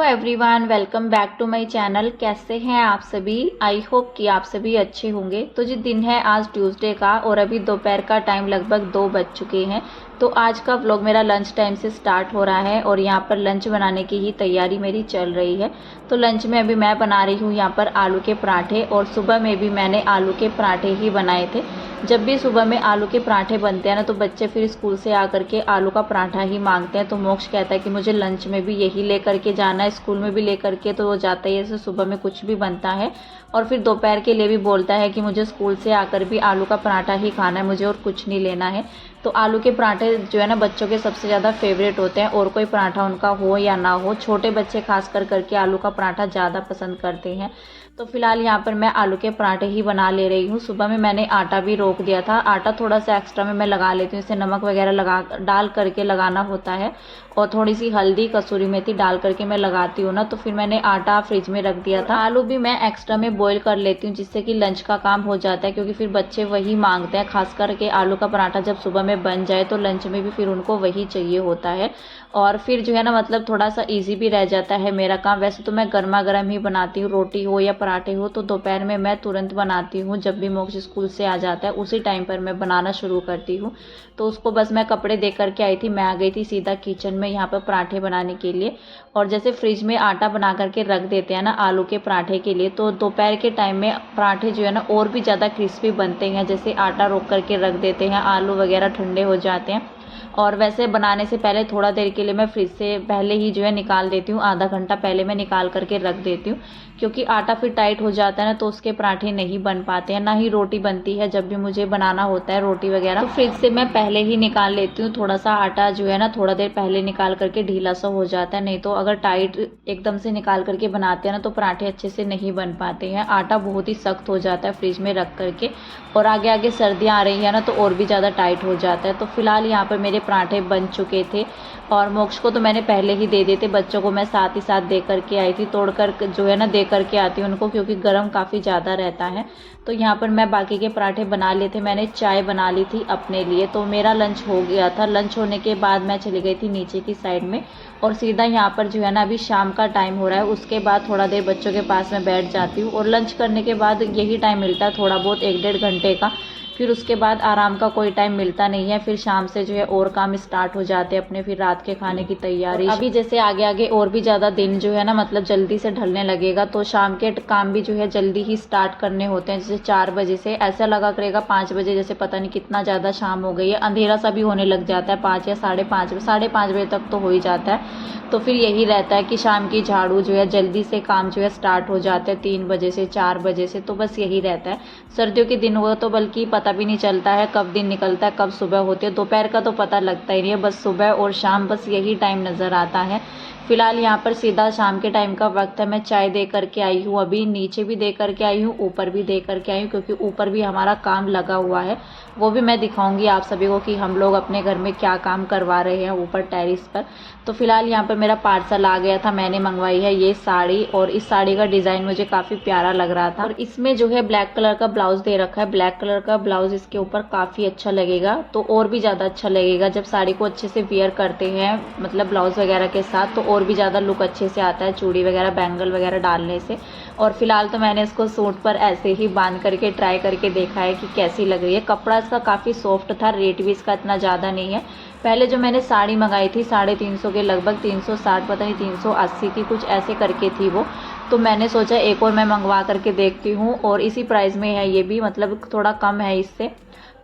Everyone, welcome back to my channel. कैसे हैं आप सभी? आई होप कि आप सभी अच्छे होंगे। तो जी दिन है आज ट्यूसडे का और अभी दोपहर का टाइम लगभग 2 बज चुके हैं। तो आज का व्लॉग मेरा लंच टाइम से स्टार्ट हो रहा है और यहाँ पर लंच बनाने की ही तैयारी मेरी चल रही है। तो लंच में अभी मैं बना रही हूँ यहाँ पर आलू के पराठे, और सुबह में भी मैंने आलू के पराठे ही बनाए थे। जब भी सुबह में आलू के पराठे बनते हैं ना, तो बच्चे फिर स्कूल से आकर के आलू का पराठा ही मांगते हैं। तो मोक्ष कहता है कि मुझे लंच में भी यही लेकर के जाना है, स्कूल में भी लेकर के। तो वो जाता है, ऐसे सुबह में कुछ भी बनता है और फिर दोपहर के लिए भी बोलता है कि मुझे स्कूल से आकर भी आलू का पराठा ही खाना है, मुझे और कुछ नहीं लेना है। तो आलू के पराठे जो है ना बच्चों के सबसे ज़्यादा फेवरेट होते हैं, और कोई पराठा उनका हो या ना हो, छोटे बच्चे खास कर करके आलू का पराठा ज़्यादा पसंद करते हैं। तो फिलहाल यहाँ पर मैं आलू के पराठे ही बना ले रही हूँ। सुबह में मैंने आटा भी रोक दिया था, आटा थोड़ा सा एक्स्ट्रा में मैं लगा लेती हूँ, इसे नमक वगैरह लगा डाल करके लगाना होता है, और थोड़ी सी हल्दी कसूरी मेथी डाल करके मैं लगाती हूँ ना। तो फिर मैंने आटा फ्रिज में रख दिया था। आलू भी मैं एक्स्ट्रा में बॉईल कर लेती हूँ, जिससे कि लंच का काम हो जाता है, क्योंकि फिर बच्चे वही मांगते हैं। खास करके आलू का पराठा जब सुबह में बन जाए तो लंच में भी फिर उनको वही चाहिए होता है, और फिर जो है ना मतलब थोड़ा सा इजी भी रह जाता है मेरा काम। वैसे तो मैं गर्मा गर्म ही बनाती हूँ, रोटी हो या पराठे हो, तो दोपहर में मैं तुरंत बनाती हूँ। जब भी मोक्ष स्कूल से आ जाता है उसी टाइम पर मैं बनाना शुरू करती हूँ। तो उसको बस मैं कपड़े दे करके आई थी, मैं आ गई थी सीधा किचन में यहाँ पर पराठे बनाने के लिए। और जैसे फ्रिज में आटा बना करके रख देते हैं ना आलू के पराठे के लिए, तो दोपहर के टाइम में पराठे जो है ना और भी ज़्यादा क्रिस्पी बनते हैं। जैसे आटा रोक करके रख देते हैं, आलू वगैरह ठंडे हो जाते हैं। और वैसे बनाने से पहले थोड़ा देर के लिए मैं फ्रिज से पहले ही जो है निकाल देती हूँ, आधा घंटा पहले मैं निकाल करके रख देती हूँ, क्योंकि आटा फिर टाइट हो जाता है ना, तो उसके पराठे नहीं बन पाते हैं, ना ही रोटी बनती है। जब भी मुझे बनाना होता है रोटी वगैरह, तो फ्रिज से मैं पहले ही निकाल लेती हूँ। थोड़ा सा आटा जो है ना थोड़ा देर पहले निकाल करके ढीला सा हो जाता है, नहीं तो अगर टाइट एकदम से निकाल करके बनाते हैं ना तो पराठे अच्छे से नहीं बन पाते हैं। आटा बहुत ही सख्त हो जाता है फ्रिज में रख करके, और आगे आगे सर्दियाँ आ रही है ना तो और भी ज़्यादा टाइट हो जाता है। तो फिलहाल यहाँ पर मेरे पराठे बन चुके थे, और मोक्ष को तो मैंने पहले ही दे दिए थे, बच्चों को मैं साथ ही साथ दे करके आई थी, तोड़ कर जो है ना दे करके आती हूँ उनको, क्योंकि गर्म काफ़ी ज़्यादा रहता है। तो यहाँ पर मैं बाकी के पराठे बना लिए थे, मैंने चाय बना ली थी अपने लिए। तो मेरा लंच हो गया था। लंच होने के बाद मैं चली गई थी नीचे की साइड में, और सीधा यहाँ पर जो है ना अभी शाम का टाइम हो रहा है, उसके बाद थोड़ा देर बच्चों के पास में बैठ जाती हूँ। और लंच करने के बाद यही टाइम मिलता है थोड़ा बहुत 1-1.5 घंटे का, फिर उसके बाद आराम का कोई टाइम मिलता नहीं है। फिर शाम से जो है और काम स्टार्ट हो जाते हैं अपने, फिर रात के खाने की तैयारी। अभी जैसे आगे आगे और भी ज़्यादा दिन जो है ना मतलब जल्दी से ढलने लगेगा, तो शाम के काम भी जो है जल्दी ही स्टार्ट करने होते हैं। जैसे 4 बजे से ऐसा लगा करेगा 5 बजे जैसे पता नहीं कितना ज़्यादा शाम हो गई है, अंधेरा सा भी होने लग जाता है 5 या 5:30 बजे तक तो हो ही जाता है। तो फिर यही रहता है कि शाम की झाड़ू जो है जल्दी से काम जो है स्टार्ट हो जाते हैं 3 बजे से 4 बजे से। तो बस यही रहता है। सर्दियों के दिन हो तो बल्कि पता भी नहीं चलता है कब दिन निकलता है, कब सुबह होती है। दोपहर का तो पता लगता ही नहीं है, बस सुबह और शाम बस यही टाइम नज़र आता है। फिलहाल यहाँ पर सीधा शाम के टाइम का वक्त है। मैं चाय दे करके आई हूँ, अभी नीचे भी दे करके आई हूँ, ऊपर भी दे करके आई हूँ, क्योंकि ऊपर भी हमारा काम लगा हुआ है। वो भी मैं दिखाऊंगी आप सभी को कि हम लोग अपने घर में क्या काम करवा रहे हैं ऊपर टेरिस पर। तो फिलहाल यहाँ पर मेरा पार्सल आ गया था, मैंने मंगवाई है ये साड़ी, और इस साड़ी का डिज़ाइन मुझे काफ़ी प्यारा लग रहा था। और इसमें जो है ब्लैक कलर का ब्लाउज दे रखा है, ब्लैक कलर का ब्लाउज इसके ऊपर काफ़ी अच्छा लगेगा। तो और भी ज़्यादा अच्छा लगेगा जब साड़ी को अच्छे से वियर करते हैं, मतलब ब्लाउज वगैरह के साथ, तो और भी ज़्यादा लुक अच्छे से आता है चूड़ी वगैरह बैंगल वगैरह डालने से। और फिलहाल तो मैंने इसको सूट पर ऐसे ही बांध करके ट्राई करके देखा है कि कैसी लग रही है। कपड़ा इसका काफ़ी सॉफ्ट था, रेट भी इसका इतना ज़्यादा नहीं है। पहले जो मैंने साड़ी मंगाई थी 350 के लगभग, 360 पता नहीं 380 की कुछ ऐसे करके थी वो। तो मैंने सोचा एक और मैं मंगवा करके देखती हूँ, और इसी प्राइस में है ये भी, मतलब थोड़ा कम है इससे।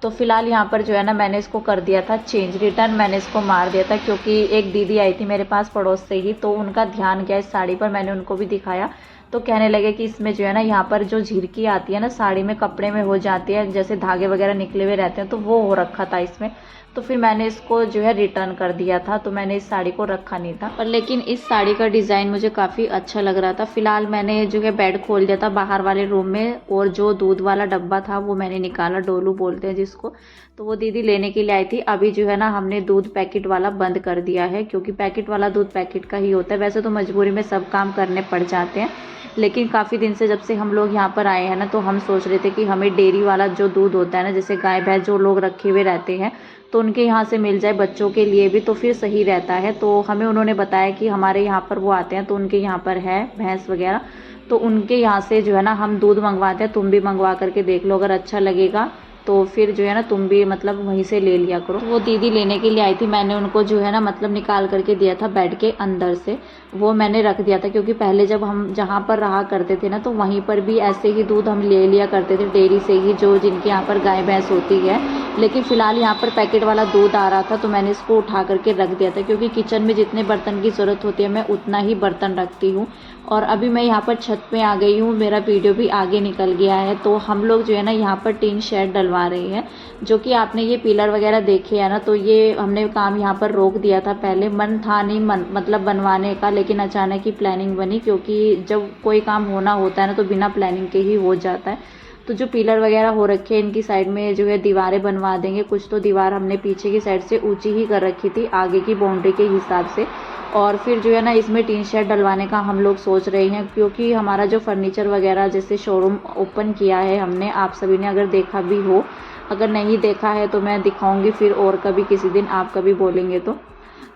तो फिलहाल यहाँ पर जो है ना मैंने इसको कर दिया था चेंज, रिटर्न मैंने इसको मार दिया था, क्योंकि एक दीदी आई थी मेरे पास पड़ोस से ही, तो उनका ध्यान गया इस साड़ी पर, मैंने उनको भी दिखाया। तो कहने लगे कि इसमें जो है ना यहाँ पर जो झिरकी आती है ना साड़ी में, कपड़े में हो जाती है, जैसे धागे वगैरह निकले हुए रहते हैं, तो वो हो रखा था इसमें। तो फिर मैंने इसको जो है रिटर्न कर दिया था, तो मैंने इस साड़ी को रखा नहीं था। पर लेकिन इस साड़ी का डिज़ाइन मुझे काफ़ी अच्छा लग रहा था। फिलहाल मैंने जो है बेड खोल दिया था बाहर वाले रूम में, और जो दूध वाला डब्बा था वो मैंने निकाला, डोलू बोलते हैं जिसको, तो वो दीदी लेने के लिए आई थी। अभी जो है ना हमने दूध पैकेट वाला बंद कर दिया है, क्योंकि पैकेट वाला दूध पैकेट का ही होता है। वैसे तो मजबूरी में सब काम करने पड़ जाते हैं, लेकिन काफ़ी दिन से जब से हम लोग यहाँ पर आए हैं ना, तो हम सोच रहे थे कि हमें डेयरी वाला जो दूध होता है ना, जैसे गाय भैंस जो लोग रखे हुए रहते हैं, तो उनके यहाँ से मिल जाए बच्चों के लिए भी तो फिर सही रहता है। तो हमें उन्होंने बताया कि हमारे यहाँ पर वो आते हैं, तो उनके यहाँ पर है भैंस वगैरह, तो उनके यहाँ से जो है ना हम दूध मंगवाते हैं। तुम भी मंगवा करके देख लो, अगर अच्छा लगेगा तो फिर जो है ना तुम भी मतलब वहीं से ले लिया करो। तो वो दीदी लेने के लिए आई थी, मैंने उनको जो है ना मतलब निकाल करके दिया था बेड के अंदर से, वो मैंने रख दिया था क्योंकि पहले जब हम जहाँ पर रहा करते थे ना तो वहीं पर भी ऐसे ही दूध हम ले लिया करते थे डेयरी से ही, जो जिनके यहाँ पर गाय भैंस होती है। लेकिन फ़िलहाल यहाँ पर पैकेट वाला दूध आ रहा था तो मैंने इसको उठा करके रख दिया था, क्योंकि किचन में जितने बर्तन की ज़रूरत होती है मैं उतना ही बर्तन रखती हूँ। और अभी मैं यहाँ पर छत पे आ गई हूँ, मेरा वीडियो भी आगे निकल गया है। तो हम लोग जो है ना यहाँ पर टीन शेड डलवा रहे हैं, जो कि आपने ये पिलर वगैरह देखे है ना, तो ये हमने काम यहाँ पर रोक दिया था। पहले मन था नहीं मतलब बनवाने का, लेकिन अचानक ही प्लानिंग बनी, क्योंकि जब कोई काम होना होता है ना तो बिना प्लानिंग के ही हो जाता है। तो जो पिलर वगैरह हो रखे हैं इनकी साइड में जो है दीवारें बनवा देंगे। कुछ तो दीवार हमने पीछे की साइड से ऊंची ही कर रखी थी आगे की बाउंड्री के हिसाब से। और फिर जो है ना इसमें टीन शेड डलवाने का हम लोग सोच रहे हैं, क्योंकि हमारा जो फर्नीचर वगैरह जैसे शोरूम ओपन किया है हमने, आप सभी ने अगर देखा भी हो, अगर नहीं देखा है तो मैं दिखाऊंगी फिर और कभी किसी दिन, आप कभी बोलेंगे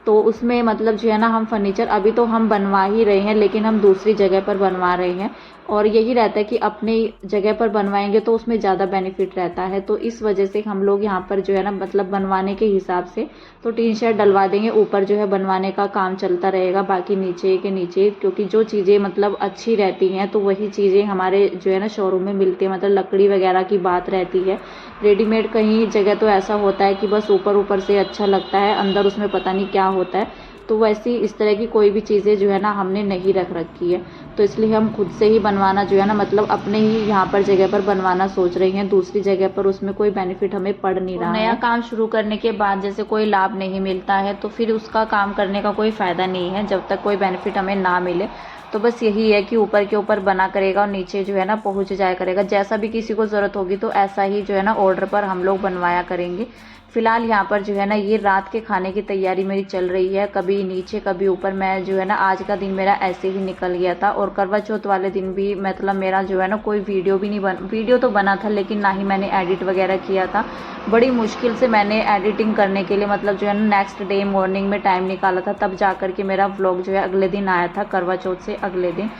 तो उसमें मतलब जो है ना हम फर्नीचर अभी तो हम बनवा ही रहे हैं, लेकिन हम दूसरी जगह पर बनवा रहे हैं। और यही रहता है कि अपनी जगह पर बनवाएंगे तो उसमें ज़्यादा बेनिफिट रहता है। तो इस वजह से हम लोग यहाँ पर जो है ना मतलब बनवाने के हिसाब से तो टीन शेड डलवा देंगे, ऊपर जो है बनवाने का काम चलता रहेगा, बाकी नीचे के नीचे, क्योंकि जो चीज़ें मतलब अच्छी रहती हैं तो वही चीज़ें हमारे जो है ना शोरूम में मिलती है। मतलब लकड़ी वगैरह की बात रहती है, रेडीमेड कहीं जगह तो ऐसा होता है कि बस ऊपर ऊपर से अच्छा लगता है, अंदर उसमें पता नहीं क्या होता है। तो वैसी इस तरह की कोई भी चीज़ें जो है ना हमने नहीं रख रखी है, तो इसलिए हम खुद से ही बनवाना जो है ना मतलब अपने ही यहाँ पर जगह पर बनवाना सोच रही हैं। दूसरी जगह पर उसमें कोई बेनिफिट हमें पड़ नहीं रहा है। नया काम शुरू करने के बाद जैसे कोई लाभ नहीं मिलता है तो फिर उसका काम करने का कोई फ़ायदा नहीं है जब तक कोई बेनिफिट हमें ना मिले। तो बस यही है कि ऊपर के ऊपर बना करेगा और नीचे जो है ना पहुँच जाया करेगा। जैसा भी किसी को ज़रूरत होगी तो ऐसा ही जो है ना ऑर्डर पर हम लोग बनवाया करेंगे। फ़िलहाल यहाँ पर जो है ना ये रात के खाने की तैयारी मेरी चल रही है, कभी नीचे कभी ऊपर। मैं जो है ना आज का दिन मेरा ऐसे ही निकल गया था, और करवा चौथ वाले दिन भी मतलब मेरा जो है ना कोई वीडियो भी नहीं वीडियो तो बना था लेकिन ना ही मैंने एडिट वगैरह किया था। बड़ी मुश्किल से मैंने एडिटिंग करने के लिए मतलब जो है ना नेक्स्ट डे मॉर्निंग में टाइम निकाला था, तब जा कर के मेरा व्लॉग जो है अगले दिन आया था, करवा चौथ से अगले दिन।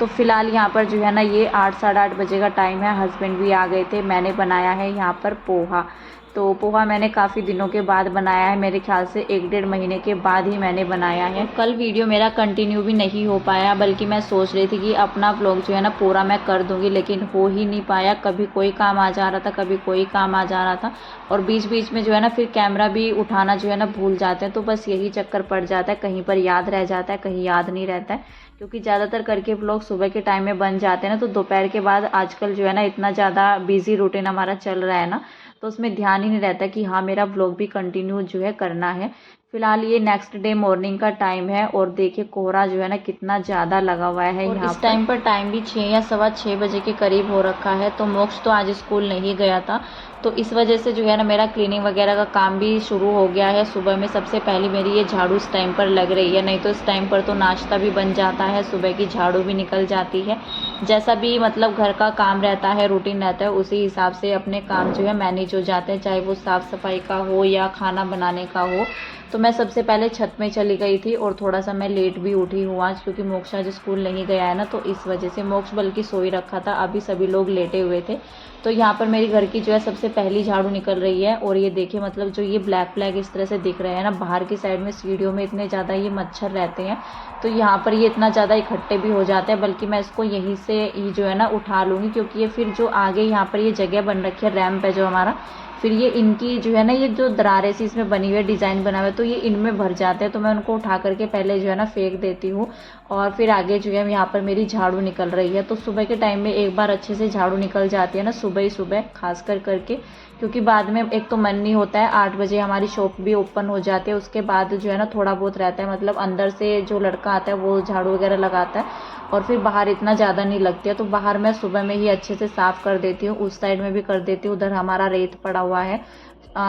तो फ़िलहाल यहाँ पर जो है ना ये 8 साढ़े 8 बजे का टाइम है, हस्बैंड भी आ गए थे। मैंने बनाया है यहाँ पर पोहा। तो पोहा मैंने काफ़ी दिनों के बाद बनाया है, मेरे ख्याल से 1-1.5 महीने के बाद ही मैंने बनाया है। कल वीडियो मेरा कंटिन्यू भी नहीं हो पाया, बल्कि मैं सोच रही थी कि अपना व्लॉग जो है ना पूरा मैं कर दूंगी, लेकिन हो ही नहीं पाया। कभी कोई काम आ जा रहा था, कभी कोई काम आ जा रहा था, और बीच बीच में जो है ना फिर कैमरा भी उठाना जो है ना भूल जाते हैं। तो बस यही चक्कर पड़ जाता है, कहीं पर याद रह जाता है, कहीं याद नहीं रहता है। क्योंकि ज़्यादातर करके व्लॉग सुबह के टाइम में बन जाते हैं ना, तो दोपहर के बाद आजकल जो है ना इतना ज़्यादा बिजी रूटीन हमारा चल रहा है ना, तो उसमें ध्यान ही नहीं रहता कि हाँ मेरा व्लॉग भी कंटिन्यू जो है करना है। फिलहाल ये नेक्स्ट डे मॉर्निंग का टाइम है, और देखिए कोहरा जो है ना कितना ज़्यादा लगा हुआ है यहाँ। इस टाइम पर टाइम भी 6 या सवा 6 बजे के करीब हो रखा है। तो मोक्ष तो आज स्कूल नहीं गया था, तो इस वजह से जो है ना मेरा क्लीनिंग वगैरह का काम भी शुरू हो गया है। सुबह में सबसे पहले मेरी ये झाड़ू इस टाइम पर लग रही है, नहीं तो इस टाइम पर तो नाश्ता भी बन जाता है, सुबह की झाड़ू भी निकल जाती है। जैसा भी मतलब घर का काम रहता है, रूटीन रहता है, उसी हिसाब से अपने काम जो है मैनेज हो जाते हैं, चाहे वो साफ़ सफाई का हो या खाना बनाने का हो। तो मैं सबसे पहले छत में चली गई थी, और थोड़ा सा मैं लेट भी उठी हूँ आज, क्योंकि मोक्ष आज स्कूल नहीं गया है ना, तो इस वजह से। मोक्ष बल्कि सो ही रखा था, अभी सभी लोग लेटे हुए थे। तो यहाँ पर मेरी घर की जो है सबसे पहली झाड़ू निकल रही है। और ये देखिए मतलब जो ये ब्लैक ब्लैक इस तरह से दिख रहे हैं ना, बाहर की साइड में सीढ़ियों में इतने ज़्यादा ये मच्छर रहते हैं, तो यहाँ पर ये इतना ज़्यादा इकट्ठे भी हो जाते हैं। बल्कि मैं इसको यहीं से ही जो है ना उठा लूँगी, क्योंकि ये फिर जो आगे यहाँ पर ये जगह बन रखी है, रैम्प है जो हमारा, फिर ये इनकी जो है ना ये जो दरारें सी इसमें बनी हुई है, डिज़ाइन बना हुआ है, तो ये इनमें भर जाते हैं। तो मैं उनको उठा करके पहले जो है ना फेंक देती हूँ, और फिर आगे जो है यहाँ पर मेरी झाड़ू निकल रही है। तो सुबह के टाइम में एक बार अच्छे से झाड़ू निकल जाती है ना, सुबह ही सुबह खास कर करके, क्योंकि बाद में एक तो मन नहीं होता है। 8 बजे हमारी शॉप भी ओपन हो जाती है, उसके बाद जो है ना थोड़ा बहुत रहता है, मतलब अंदर से जो लड़का आता है वो झाड़ू वगैरह लगाता है, और फिर बाहर इतना ज़्यादा नहीं लगती है। तो बाहर मैं सुबह में ही अच्छे से साफ़ कर देती हूँ, उस साइड में भी कर देती हूँ। उधर हमारा रेत पड़ा हुआ है,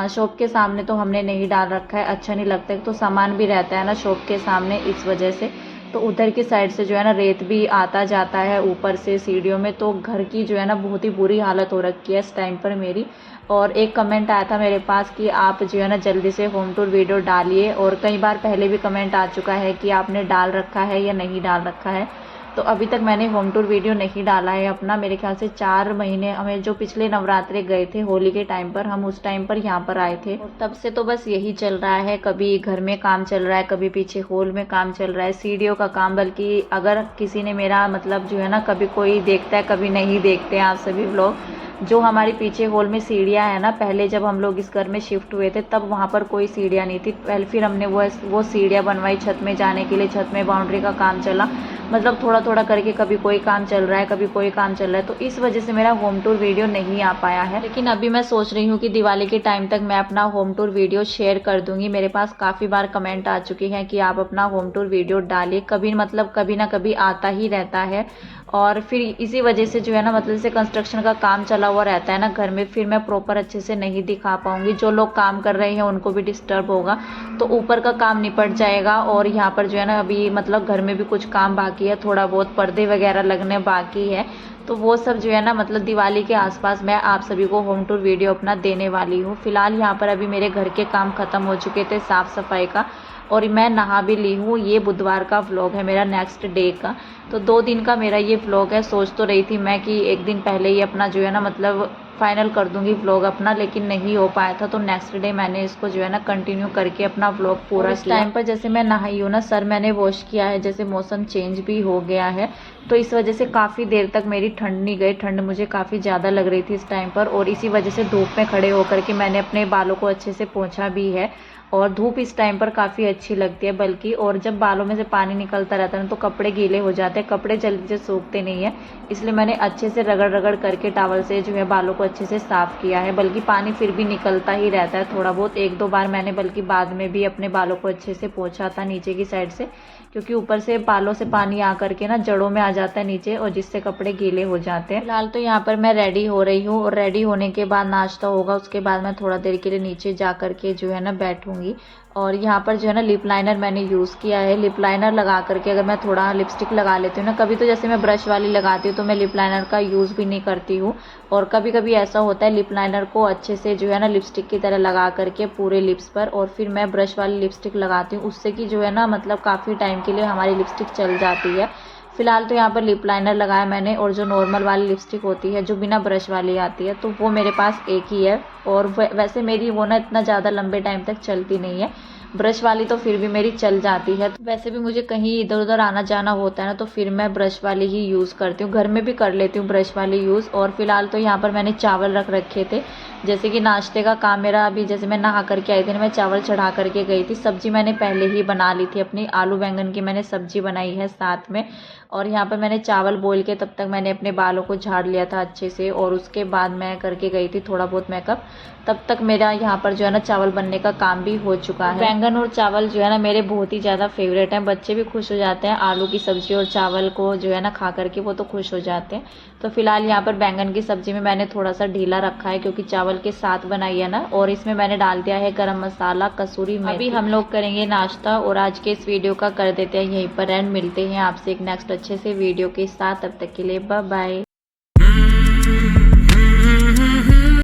शॉप के सामने तो हमने नहीं डाल रखा है, अच्छा नहीं लगता है, तो सामान भी रहता है ना शॉप के सामने, इस वजह से। तो तो उधर की साइड से जो है ना रेत भी आता जाता है ऊपर से सीढ़ियों में, तो घर की जो है ना बहुत ही बुरी हालत हो रखी है इस टाइम पर मेरी। और एक कमेंट आया था मेरे पास कि आप जो है ना जल्दी से होम टूर वीडियो डालिए, और कई बार पहले भी कमेंट आ चुका है कि आपने डाल रखा है या नहीं डाल रखा है। तो अभी तक मैंने होम टूर वीडियो नहीं डाला है अपना। मेरे ख्याल से 4 महीने, हमें जो पिछले नवरात्रे गए थे होली के टाइम पर, हम उस टाइम पर यहाँ पर आए थे, और तब से तो बस यही चल रहा है। कभी घर में काम चल रहा है, कभी पीछे हॉल में काम चल रहा है, सीढ़ियों का काम। बल्कि अगर किसी ने मेरा मतलब जो है ना, कभी कोई देखता है कभी नहीं देखते हैं आप सभी लोग, जो हमारे पीछे हॉल में सीढ़ियाँ है ना, पहले जब हम लोग इस घर में शिफ्ट हुए थे तब वहाँ पर कोई सीढ़ियाँ नहीं थी पहले, फिर हमने वो सीढ़ियाँ बनवाई छत में जाने के लिए। छत में बाउंड्री का काम चला, मतलब थोड़ा थोड़ा करके, कभी कोई काम चल रहा है कभी कोई काम चल रहा है, तो इस वजह से मेरा होम टूर वीडियो नहीं आ पाया है। लेकिन अभी मैं सोच रही हूँ कि दिवाली के टाइम तक मैं अपना होम टूर वीडियो शेयर कर दूंगी। मेरे पास काफ़ी बार कमेंट आ चुके हैं कि आप अपना होम टूर वीडियो डालिए, कभी मतलब कभी ना कभी आता ही रहता है। और फिर इसी वजह से जो है ना, मतलब जैसे कंस्ट्रक्शन का काम चला हुआ रहता है ना घर में, फिर मैं प्रॉपर अच्छे से नहीं दिखा पाऊंगी। जो लोग काम कर रहे हैं उनको भी डिस्टर्ब होगा, तो ऊपर का काम निपट जाएगा। और यहाँ पर जो है ना अभी मतलब घर में भी कुछ काम बाकी है, थोड़ा बहुत पर्दे वगैरह लगने बाकी है, तो वो सब जो है ना मतलब दिवाली के आसपास मैं आप सभी को होम टूर वीडियो अपना देने वाली हूँ। फिलहाल यहाँ पर अभी मेरे घर के काम खत्म हो चुके थे साफ़ सफाई का, और मैं नहा भी ली हूँ। ये बुधवार का व्लॉग है मेरा, नेक्स्ट डे का। तो 2 दिन का मेरा ये व्लॉग है। सोच तो रही थी मैं कि एक दिन पहले ही अपना जो है ना मतलब फाइनल कर दूंगी व्लॉग अपना, लेकिन नहीं हो पाया था। तो नेक्स्ट डे मैंने इसको जो है ना कंटिन्यू करके अपना व्लॉग पूरा किया। टाइम पर जैसे मैं नहाई हूँ ना, सर मैंने वॉश किया है, जैसे मौसम चेंज भी हो गया है, तो इस वजह से काफ़ी देर तक मेरी ठंड नहीं गई। ठंड मुझे काफ़ी ज़्यादा लग रही थी इस टाइम पर, और इसी वजह से धूप में खड़े होकर के मैंने अपने बालों को अच्छे से पोंछा भी है। और धूप इस टाइम पर काफ़ी अच्छी लगती है बल्कि, और जब बालों में से पानी निकलता रहता है ना तो कपड़े गीले हो जाते हैं, कपड़े जल्दी से सूखते नहीं है। इसलिए मैंने अच्छे से रगड़ रगड़ करके टॉवल से जो है बालों को अच्छे से साफ़ किया है। बल्कि पानी फिर भी निकलता ही रहता है थोड़ा बहुत, 1-2 बार मैंने बल्कि बाद में भी अपने बालों को अच्छे से पोंछा था नीचे की साइड से, क्योंकि ऊपर से बालों से पानी आ करके ना जड़ों में आ जाता है नीचे, और जिससे कपड़े गीले हो जाते हैं। फिलहाल तो यहाँ पर मैं रेडी हो रही हूँ, और रेडी होने के बाद नाश्ता होगा, उसके बाद मैं थोड़ा देर के लिए नीचे जा करके जो है ना बैठूंगी। और यहाँ पर जो है ना लिप लाइनर मैंने यूज़ किया है। लिप लाइनर लगा करके अगर मैं थोड़ा लिपस्टिक लगा लेती हूँ ना, कभी तो जैसे मैं ब्रश वाली लगाती हूँ तो मैं लिप लाइनर का यूज़ भी नहीं करती हूँ, और कभी कभी ऐसा होता है लिप लाइनर को अच्छे से जो है ना लिपस्टिक की तरह लगा करके पूरे लिप्स पर, और फिर मैं ब्रश वाली लिपस्टिक लगाती हूँ, उससे कि जो है ना मतलब काफ़ी टाइम के लिए हमारी लिपस्टिक चल जाती है। फिलहाल तो यहाँ पर लिप लाइनर लगाया मैंने, और जो नॉर्मल वाली लिपस्टिक होती है जो बिना ब्रश वाली आती है, तो वो मेरे पास एक ही है। और वैसे मेरी वो ना इतना ज़्यादा लंबे टाइम तक चलती नहीं है, ब्रश वाली तो फिर भी मेरी चल जाती है। तो वैसे भी मुझे कहीं इधर उधर आना जाना होता है ना, तो फिर मैं ब्रश वाली ही यूज़ करती हूँ। घर में भी कर लेती हूँ ब्रश वाली यूज़। और फिलहाल तो यहाँ पर मैंने चावल रख रखे थे, जैसे कि नाश्ते का काम मेरा अभी, जैसे मैं नहा करके आई थी ना, मैं चावल चढ़ा करके गई थी। सब्जी मैंने पहले ही बना ली थी अपनी, आलू बैंगन की मैंने सब्जी बनाई है साथ में। और यहाँ पर मैंने चावल बोल के तब तक मैंने अपने बालों को झाड़ लिया था अच्छे से, और उसके बाद मैं करके गई थी थोड़ा बहुत मेकअप। तब तक मेरा यहाँ पर जो है ना चावल बनने का काम भी हो चुका है। बैंगन और चावल जो है ना मेरे बहुत ही ज़्यादा फेवरेट हैं, बच्चे भी खुश हो जाते हैं आलू की सब्ज़ी और चावल को जो है ना खा करके, वो तो खुश हो जाते हैं। तो फिलहाल यहाँ पर बैंगन की सब्ज़ी में मैंने थोड़ा सा ढीला रखा है, क्योंकि चावल के साथ बनाई है ना, और इसमें मैंने डाल दिया है गरम मसाला, कसूरी मेथी। अभी हम लोग करेंगे नाश्ता, और आज के इस वीडियो का कर देते हैं यहीं पर एंड। मिलते हैं आपसे एक नेक्स्ट अच्छे से वीडियो के साथ, तब तक के लिए बाय बाय।